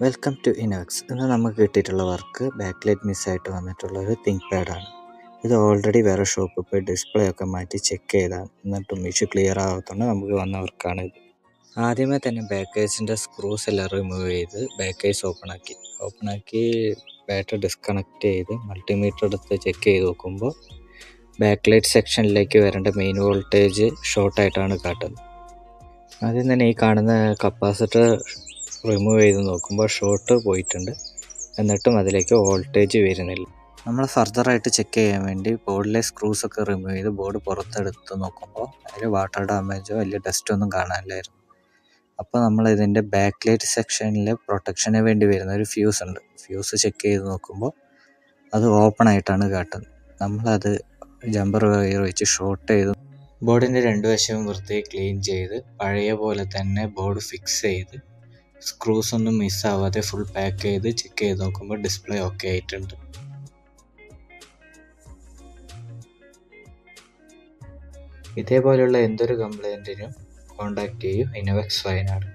Welcome to Inox. ഇന്ന് നമുക്ക് കിട്ടിയിട്ടുള്ള വർക്ക് ബാക്ക് ലൈറ്റ് മിസ്സായിട്ട് വന്നിട്ടുള്ള ഒരു തിങ്ക് പാഡാണ്. ഇത് ഓൾറെഡി വേറെ ഷോപ്പിൽ പോയി ഡിസ്പ്ലേ ഒക്കെ മാറ്റി ചെക്ക് ചെയ്താണ്, എന്നിട്ടും ഇഷ്യൂ ക്ലിയർ ആകാത്തതുകൊണ്ട് നമുക്ക് വന്ന വർക്കാണ് ഇത്. ആദ്യമേ തന്നെ ബാക്ക് ഐസിൻ്റെ സ്ക്രൂസ് എല്ലാം റിമൂവ് ചെയ്ത് ബാക്ക് ഐസ് ഓപ്പണാക്കി ബാറ്ററി ഡിസ്കണക്ട് ചെയ്ത് മൾട്ടിമീറ്റർ എടുത്ത് ചെക്ക് ചെയ്ത് നോക്കുമ്പോൾ ബാക്ക് ലൈറ്റ് സെക്ഷനിലേക്ക് വരേണ്ട മെയിൻ വോൾട്ടേജ് ഷോർട്ടായിട്ടാണ് കാട്ടുന്നത്. ആദ്യം തന്നെ ഈ കാണുന്ന കപ്പാസിറ്റർ റിമൂവ് ചെയ്ത് നോക്കുമ്പോൾ ഷോർട്ട് പോയിട്ടുണ്ട്, എന്നിട്ടും അതിലേക്ക് വോൾട്ടേജ് വരുന്നില്ല. നമ്മൾ ഫർദറായിട്ട് ചെക്ക് ചെയ്യാൻ വേണ്ടി ബോർഡിലെ സ്ക്രൂസൊക്കെ റിമൂവ് ചെയ്ത് ബോർഡ് പുറത്തെടുത്ത് നോക്കുമ്പോൾ അതിൽ വാട്ടർ ഡാമേജോ വലിയ ഡസ്റ്റോ ഒന്നും കാണാനില്ലായിരുന്നു. അപ്പോൾ നമ്മൾ ഇതിൻ്റെ ബാക്ക് ലൈറ്റ് സെക്ഷനിൽ പ്രൊട്ടക്ഷന് വേണ്ടി വരുന്ന ഒരു ഫ്യൂസ് ഉണ്ട്. ഫ്യൂസ് ചെക്ക് ചെയ്ത് നോക്കുമ്പോൾ അത് ഓപ്പൺ ആയിട്ടാണ് കാട്ടുന്നത്. നമ്മളത് ജമ്പർ വയർ വെച്ച് ഷോർട്ട് ചെയ്ത് ബോർഡിൻ്റെ രണ്ട് വശവും വൃത്തിയായി ക്ലീൻ ചെയ്ത് പഴയ പോലെ തന്നെ ബോർഡ് ഫിക്സ് ചെയ്ത് സ്ക്രൂസ് ഒന്നും മിസ്സാവാതെ ഫുൾ പാക്ക് ചെയ്ത് ചെക്ക് ചെയ്ത് നോക്കുമ്പോൾ ഡിസ്പ്ലേ ഓക്കെ ആയിട്ടുണ്ട്. ഇതേപോലെയുള്ള എന്തൊരു കംപ്ലൈൻറ്റിനും കോൺടാക്റ്റ് ചെയ്യൂ ഇന്നോവെക്സ് വയനാട്.